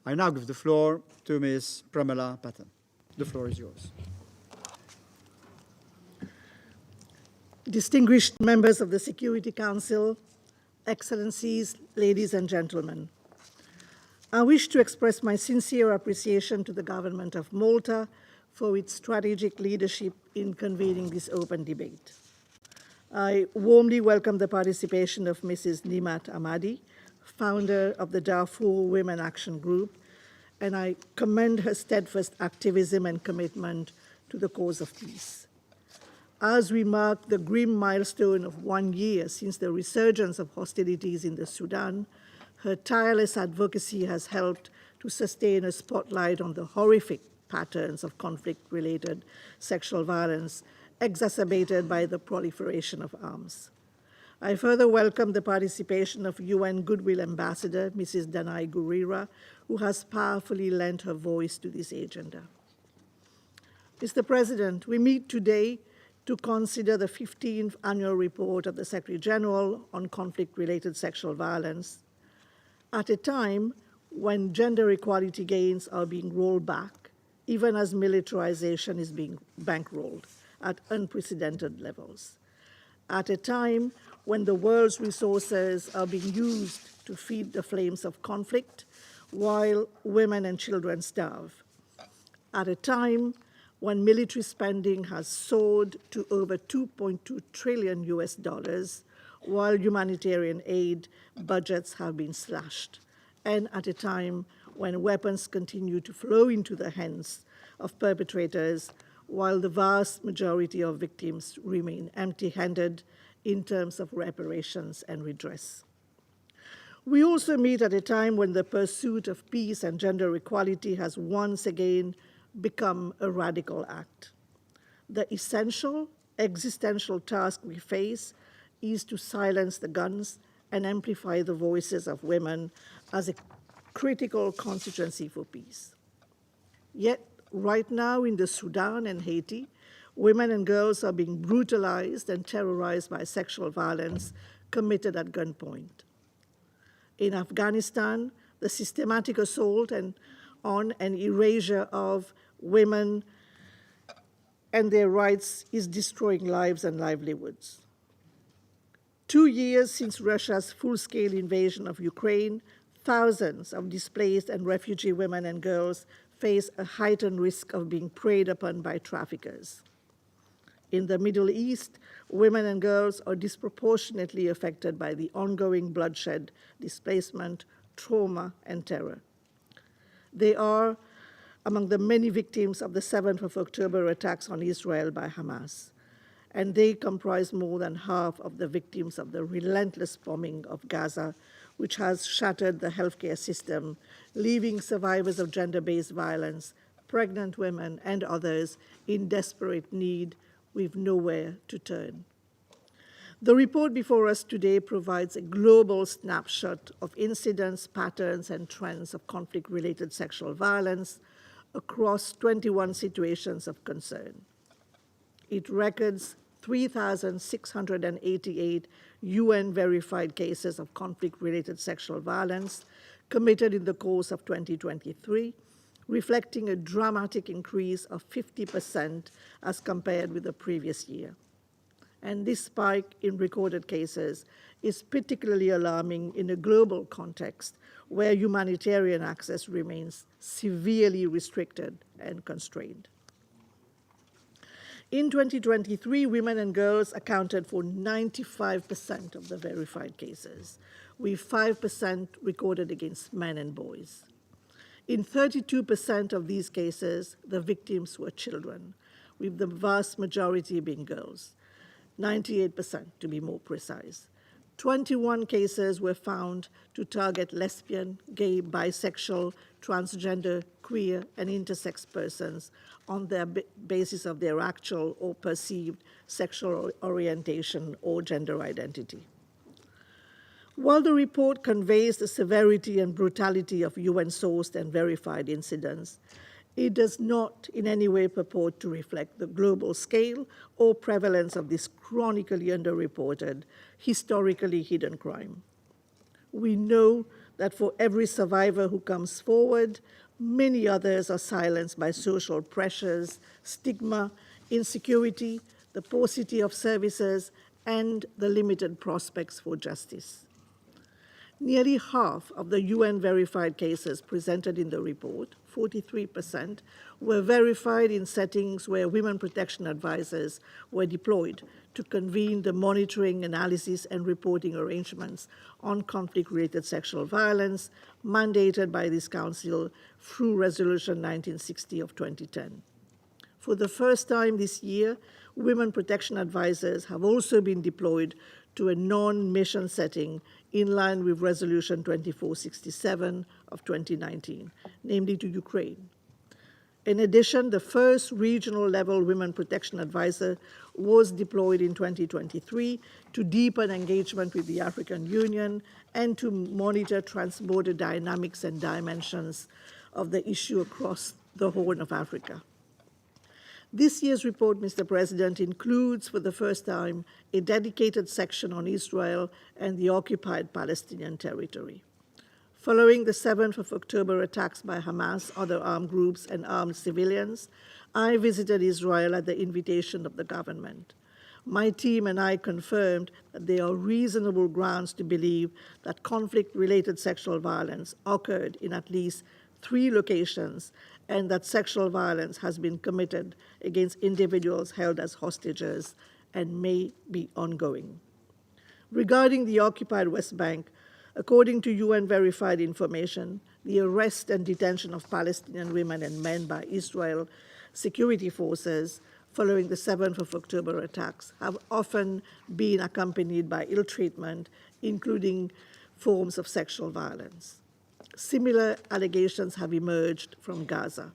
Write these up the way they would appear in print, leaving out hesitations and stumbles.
I now give the floor to Ms. Pramila Patten. The floor is yours. Distinguished members of the Security Council, Excellencies, ladies and gentlemen, I wish to express my sincere appreciation to the Government of Malta for its strategic leadership in convening this open debate. I warmly welcome the participation of Mrs. Niemat Ahmadi, founder of the Darfur Women Action Group, and I commend her steadfast activism and commitment to the cause of peace. As we mark the grim milestone of 1 year since the resurgence of hostilities in the Sudan, her tireless advocacy has helped to sustain a spotlight on the horrific patterns of conflict-related sexual violence exacerbated by the proliferation of arms. I further welcome the participation of UN Goodwill Ambassador, Mrs. Danai Gurira, who has powerfully lent her voice to this agenda. Mr. President, we meet today to consider the 15th annual report of the Secretary General on conflict-related sexual violence at a time when gender equality gains are being rolled back, even as militarization is being bankrolled at unprecedented levels, at a time when the world's resources are being used to feed the flames of conflict while women and children starve, at a time when military spending has soared to over $2.2 trillion while humanitarian aid budgets have been slashed, and at a time when weapons continue to flow into the hands of perpetrators while the vast majority of victims remain empty-handed in terms of reparations and redress. We also meet at a time when the pursuit of peace and gender equality has once again become a radical act. The essential existential task we face is to silence the guns and amplify the voices of women as a critical constituency for peace. Yet, right now in the Sudan and Haiti, women and girls are being brutalized and terrorized by sexual violence committed at gunpoint. In Afghanistan, the systematic assault on and erasure of women and their rights is destroying lives and livelihoods. 2 years since Russia's full-scale invasion of Ukraine, thousands of displaced and refugee women and girls face a heightened risk of being preyed upon by traffickers. In the Middle East, women and girls are disproportionately affected by the ongoing bloodshed, displacement, trauma, and terror. They are among the many victims of the 7th of October attacks on Israel by Hamas, and they comprise more than half of the victims of the relentless bombing of Gaza, which has shattered the healthcare system, leaving survivors of gender-based violence, pregnant women, and others in desperate need with nowhere to turn. The report before us today provides a global snapshot of incidents, patterns, and trends of conflict-related sexual violence across 21 situations of concern. It records 3,688 UN-verified cases of conflict-related sexual violence committed in the course of 2023, reflecting a dramatic increase of 50% as compared with the previous year. And this spike in recorded cases is particularly alarming in a global context where humanitarian access remains severely restricted and constrained. In 2023, women and girls accounted for 95% of the verified cases, with 5% recorded against men and boys. In 32% of these cases, the victims were children, with the vast majority being girls, 98% to be more precise. 21 cases were found to target lesbian, gay, bisexual, transgender, queer, and intersex persons on the basis of their actual or perceived sexual orientation or gender identity. While the report conveys the severity and brutality of UN-sourced and verified incidents, it does not in any way purport to reflect the global scale or prevalence of this chronically underreported, historically hidden crime. We know that for every survivor who comes forward, many others are silenced by social pressures, stigma, insecurity, the paucity of services, and the limited prospects for justice. Nearly half of the UN-verified cases presented in the report, 43%, were verified in settings where women protection advisors were deployed to convene the monitoring, analysis, and reporting arrangements on conflict-related sexual violence mandated by this Council through Resolution 1960 of 2010. For the first time this year, women protection advisors have also been deployed to a non-mission setting in line with Resolution 2467 of 2019, namely to Ukraine. In addition, the first regional-level women protection advisor was deployed in 2023 to deepen engagement with the African Union and to monitor trans-border dynamics and dimensions of the issue across the Horn of Africa. This year's report, Mr. President, includes for the first time a dedicated section on Israel and the occupied Palestinian territory. Following the 7th of October attacks by Hamas, other armed groups, and armed civilians, I visited Israel at the invitation of the government. My team and I confirmed that there are reasonable grounds to believe that conflict-related sexual violence occurred in at least 3 locations and that sexual violence has been committed against individuals held as hostages and may be ongoing. Regarding the occupied West Bank, according to UN-verified information, the arrest and detention of Palestinian women and men by Israel security forces following the 7th of October attacks have often been accompanied by ill treatment, including forms of sexual violence. Similar allegations have emerged from Gaza.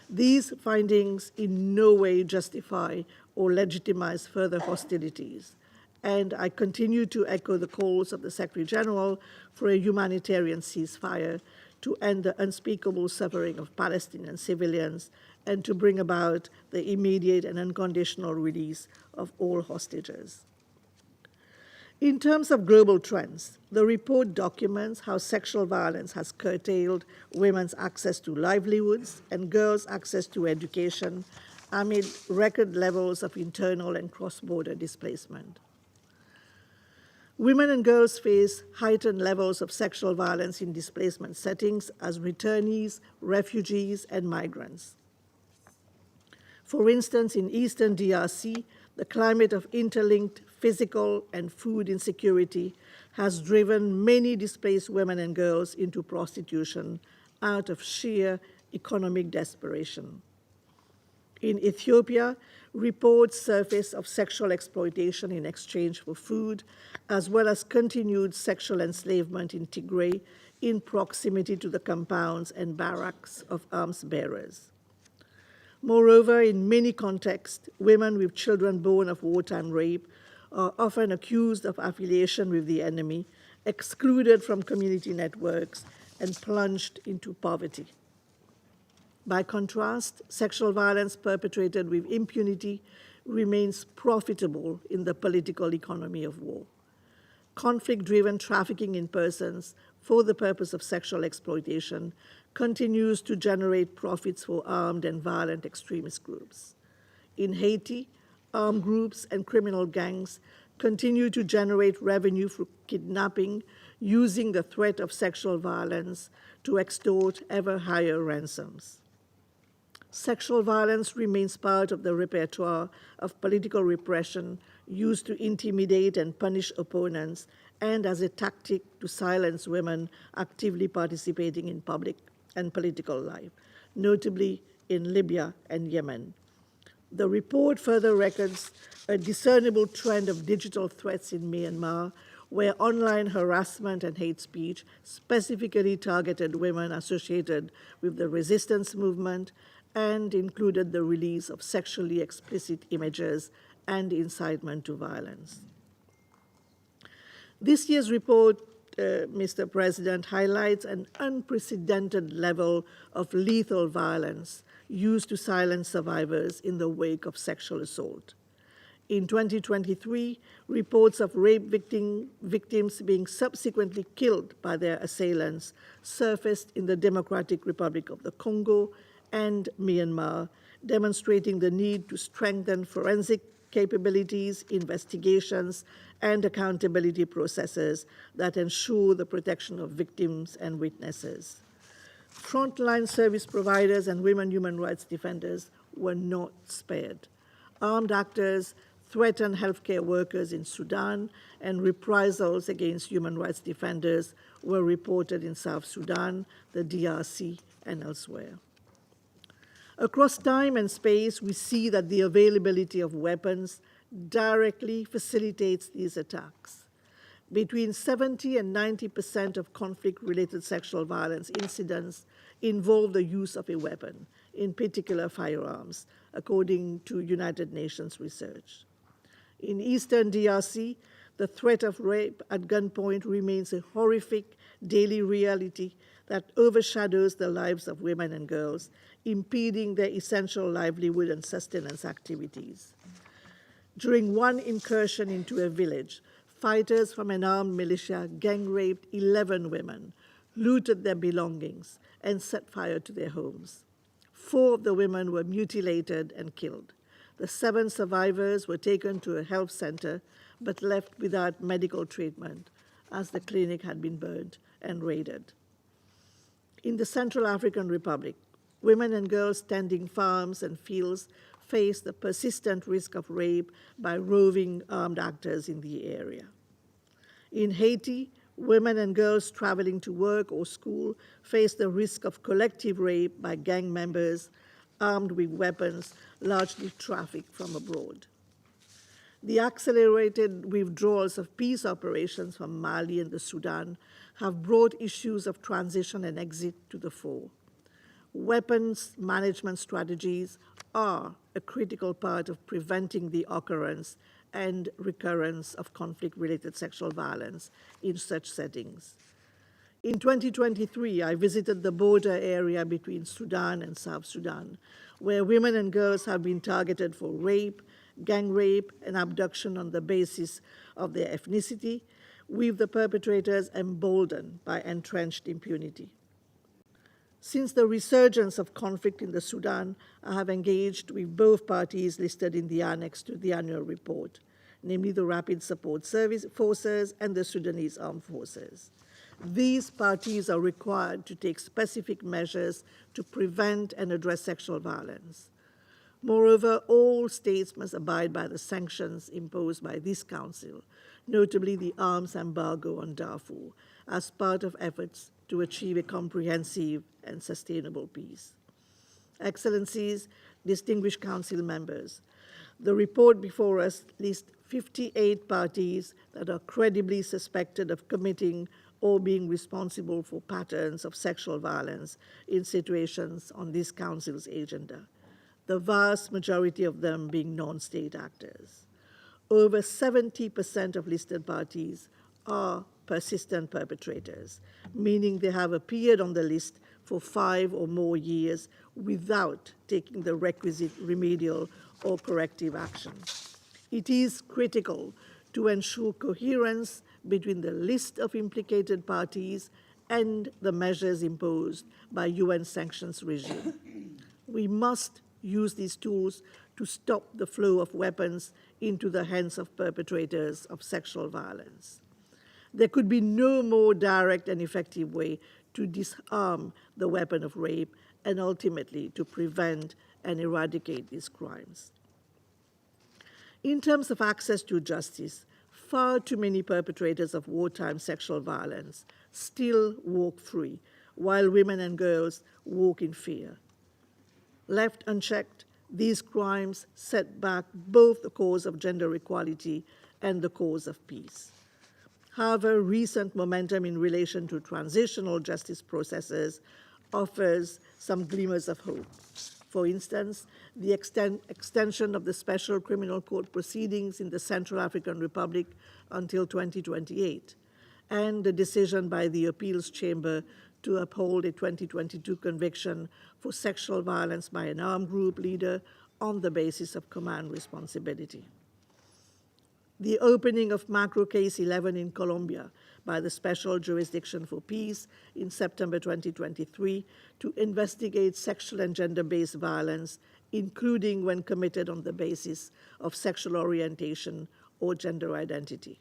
These findings in no way justify or legitimize further hostilities, and I continue to echo the calls of the Secretary General for a humanitarian ceasefire to end the unspeakable suffering of Palestinian civilians and to bring about the immediate and unconditional release of all hostages. In terms of global trends, the report documents how sexual violence has curtailed women's access to livelihoods and girls' access to education amid record levels of internal and cross-border displacement. Women and girls face heightened levels of sexual violence in displacement settings as returnees, refugees, and migrants. For instance, in Eastern DRC, the climate of interlinked physical and food insecurity has driven many displaced women and girls into prostitution out of sheer economic desperation. In Ethiopia, reports surface of sexual exploitation in exchange for food, as well as continued sexual enslavement in Tigray in proximity to the compounds and barracks of arms bearers. Moreover, in many contexts, women with children born of wartime rape are often accused of affiliation with the enemy, excluded from community networks, and plunged into poverty. By contrast, sexual violence perpetrated with impunity remains profitable in the political economy of war. Conflict-driven trafficking in persons for the purpose of sexual exploitation continues to generate profits for armed and violent extremist groups. In Haiti, armed groups and criminal gangs continue to generate revenue through kidnapping, using the threat of sexual violence to extort ever higher ransoms. Sexual violence remains part of the repertoire of political repression used to intimidate and punish opponents and as a tactic to silence women actively participating in public and political life, notably in Libya and Yemen. The report further records a discernible trend of digital threats in Myanmar, where online harassment and hate speech specifically targeted women associated with the resistance movement and included the release of sexually explicit images and incitement to violence. This year's report, Mr. President, highlights an unprecedented level of lethal violence used to silence survivors in the wake of sexual assault. In 2023, reports of rape victims being subsequently killed by their assailants surfaced in the Democratic Republic of the Congo and Myanmar, demonstrating the need to strengthen forensic capabilities, investigations, and accountability processes that ensure the protection of victims and witnesses. Frontline service providers and women human rights defenders were not spared. Armed actors threatened healthcare workers in Sudan, and reprisals against human rights defenders were reported in South Sudan, the DRC, and elsewhere. Across time and space, we see that the availability of weapons directly facilitates these attacks. Between 70 and 90% of conflict-related sexual violence incidents involve the use of a weapon, in particular firearms, according to United Nations research. In eastern DRC, the threat of rape at gunpoint remains a horrific daily reality that overshadows the lives of women and girls, impeding their essential livelihood and sustenance activities. During one incursion into a village, fighters from an armed militia gang-raped 11 women, looted their belongings, and set fire to their homes. 4 of the women were mutilated and killed. The 7 survivors were taken to a health center but left without medical treatment as the clinic had been burned and raided. In the Central African Republic, women and girls tending farms and fields face the persistent risk of rape by roving armed actors in the area. In Haiti, women and girls traveling to work or school face the risk of collective rape by gang members armed with weapons largely trafficked from abroad. The accelerated withdrawals of peace operations from Mali and the Sudan have brought issues of transition and exit to the fore. Weapons management strategies are a critical part of preventing the occurrence and recurrence of conflict-related sexual violence in such settings. In 2023, I visited the border area between Sudan and South Sudan, where women and girls have been targeted for rape, gang rape, and abduction on the basis of their ethnicity, with the perpetrators emboldened by entrenched impunity. Since the resurgence of conflict in the Sudan, I have engaged with both parties listed in the annex to the annual report, namely the Rapid Support Service Forces and the Sudanese Armed Forces. These parties are required to take specific measures to prevent and address sexual violence. Moreover, all states must abide by the sanctions imposed by this Council, notably the arms embargo on Darfur, as part of efforts to achieve a comprehensive and sustainable peace. Excellencies, distinguished Council members, the report before us lists 58 parties that are credibly suspected of committing or being responsible for patterns of sexual violence in situations on this Council's agenda, the vast majority of them being non-state actors. Over 70% of listed parties are persistent perpetrators, meaning they have appeared on the list for 5 or more years without taking the requisite remedial or corrective action. It is critical to ensure coherence between the list of implicated parties and the measures imposed by UN sanctions regime. We must use these tools to stop the flow of weapons into the hands of perpetrators of sexual violence. There could be no more direct and effective way to disarm the weapon of rape and ultimately to prevent and eradicate these crimes. In terms of access to justice, far too many perpetrators of wartime sexual violence still walk free, while women and girls walk in fear. Left unchecked, these crimes set back both the cause of gender equality and the cause of peace. However, recent momentum in relation to transitional justice processes offers some glimmers of hope. For instance, the extension of the Special Criminal Court proceedings in the Central African Republic until 2028, and the decision by the Appeals Chamber to uphold a 2022 conviction for sexual violence by an armed group leader on the basis of command responsibility. the opening of Macro Case 11 in Colombia by the Special Jurisdiction for Peace in September 2023 to investigate sexual and gender-based violence, including when committed on the basis of sexual orientation or gender identity.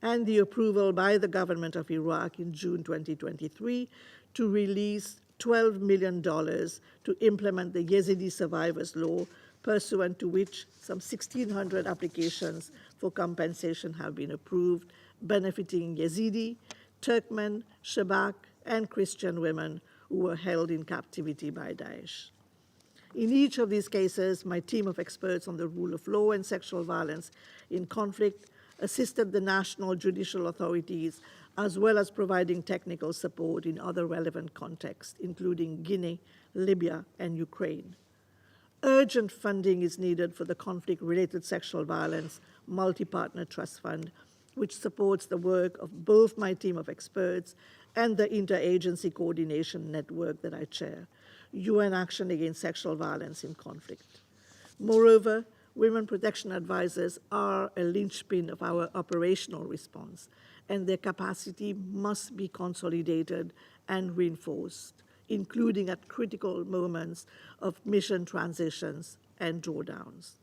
And the approval by the government of Iraq in June 2023 to release $12 million to implement the Yazidi Survivors Law, pursuant to which some 1,600 applications for compensation have been approved, benefiting Yazidi, Turkmen, Shabak, and Christian women who were held in captivity by Daesh. In each of these cases, my team of experts on the rule of law and sexual violence in conflict assisted the national judicial authorities, as well as providing technical support in other relevant contexts, including Guinea, Libya, and Ukraine. Urgent funding is needed for the conflict-related sexual violence multi-partner trust fund, which supports the work of both my team of experts and the interagency coordination network that I chair, UN Action Against Sexual Violence in Conflict. Moreover, women protection advisors are a linchpin of our operational response, and their capacity must be consolidated and reinforced, including at critical moments of mission transitions and drawdowns.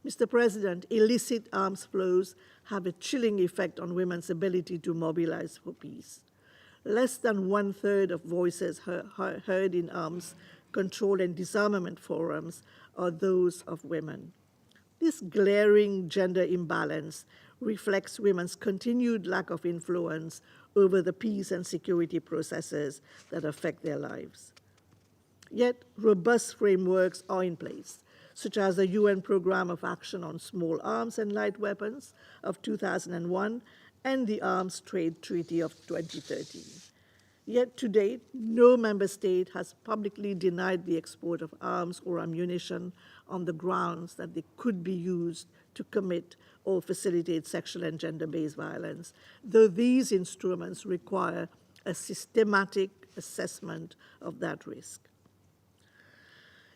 Mr. President, illicit arms flows have a chilling effect on women's ability to mobilize for peace. Less than 1/3 of voices heard in arms control and disarmament forums are those of women. This glaring gender imbalance reflects women's continued lack of influence over the peace and security processes that affect their lives. Yet, robust frameworks are in place, such as the UN Programme of Action on Small Arms and Light Weapons of 2001 and the Arms Trade Treaty of 2013. Yet to date, no member state has publicly denied the export of arms or ammunition on the grounds that they could be used to commit or facilitate sexual and gender-based violence, though these instruments require a systematic assessment of that risk.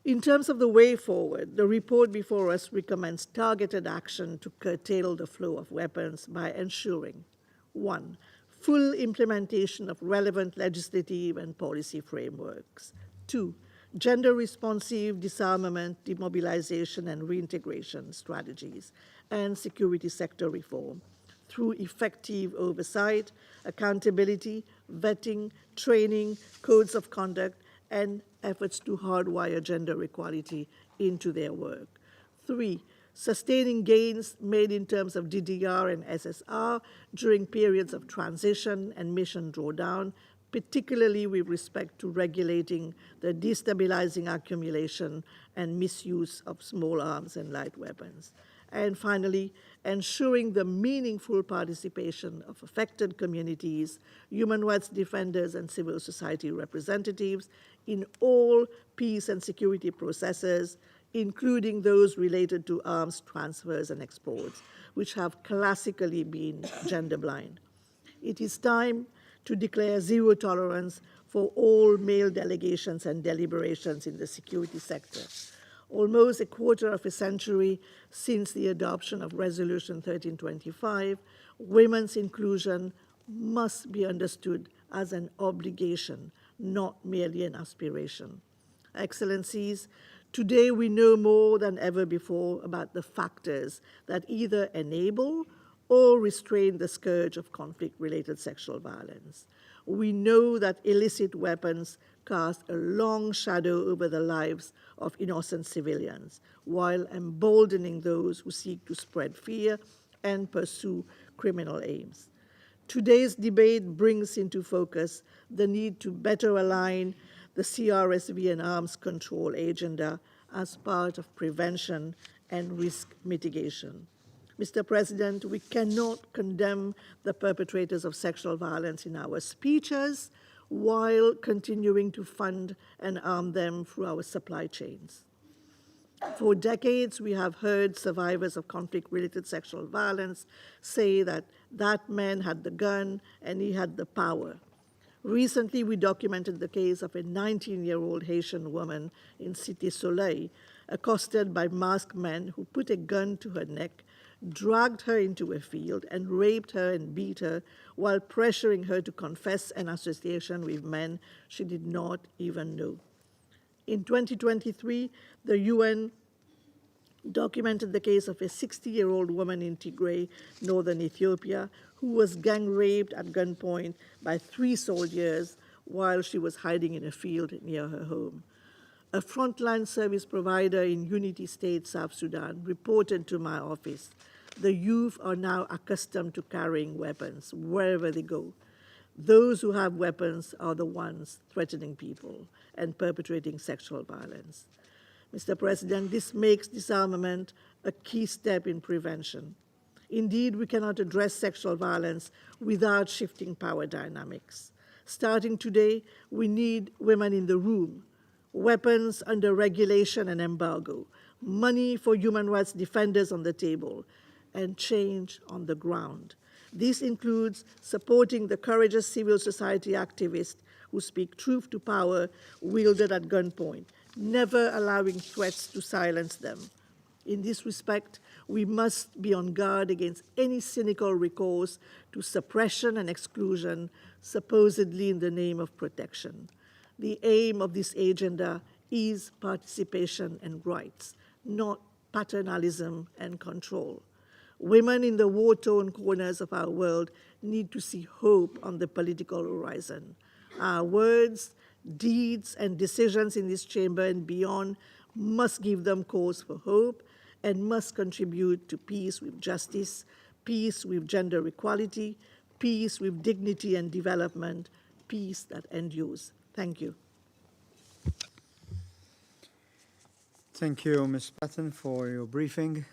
In terms of the way forward, the report before us recommends targeted action to curtail the flow of weapons by ensuring, 1, full implementation of relevant legislative and policy frameworks. 2, gender-responsive disarmament, demobilization, and reintegration strategies, and security sector reform through effective oversight, accountability, vetting, training, codes of conduct, and efforts to hardwire gender equality into their work. 3, sustaining gains made in terms of DDR and SSR during periods of transition and mission drawdown, particularly with respect to regulating the destabilizing accumulation and misuse of small arms and light weapons. And finally, ensuring the meaningful participation of affected communities, human rights defenders, and civil society representatives in all peace and security processes, including those related to arms transfers and exports, which have classically been gender blind. It is time to declare zero tolerance for all male delegations and deliberations in the security sector. Almost a quarter of a century since the adoption of Resolution 1325, women's inclusion must be understood as an obligation, not merely an aspiration. Excellencies, today we know more than ever before about the factors that either enable or restrain the scourge of conflict-related sexual violence. We know that illicit weapons cast a long shadow over the lives of innocent civilians, while emboldening those who seek to spread fear and pursue criminal aims. Today's debate brings into focus the need to better align the CRSV and arms control agenda as part of prevention and risk mitigation. Mr. President, we cannot condemn the perpetrators of sexual violence in our speeches while continuing to fund and arm them through our supply chains. For decades, we have heard survivors of conflict-related sexual violence say that that man had the gun and he had the power. Recently, we documented the case of a 19-year-old Haitian woman in Cité Soleil, accosted by masked men who put a gun to her neck, dragged her into a field and raped her and beat her while pressuring her to confess an association with men she did not even know. In 2023, the UN documented the case of a 60-year-old woman in Tigray, northern Ethiopia, who was gang raped at gunpoint by 3 soldiers while she was hiding in a field near her home. A frontline service provider in Unity State, South Sudan, reported to my office, the youth are now accustomed to carrying weapons wherever they go. Those who have weapons are the ones threatening people and perpetrating sexual violence. Mr. President, this makes disarmament a key step in prevention. Indeed, we cannot address sexual violence without shifting power dynamics. Starting today, we need women in the room, weapons under regulation and embargo, money for human rights defenders on the table, and change on the ground. This includes supporting the courageous civil society activists who speak truth to power wielded at gunpoint, never allowing threats to silence them. In this respect, we must be on guard against any cynical recourse to suppression and exclusion, supposedly in the name of protection. The aim of this agenda is participation and rights, not paternalism and control. Women in the war-torn corners of our world need to see hope on the political horizon. Our words, deeds, and decisions in this chamber and beyond must give them cause for hope and must contribute to peace with justice, peace with gender equality, peace with dignity and development, peace that endures. Thank you. Thank you, Ms. Patten, for your briefing.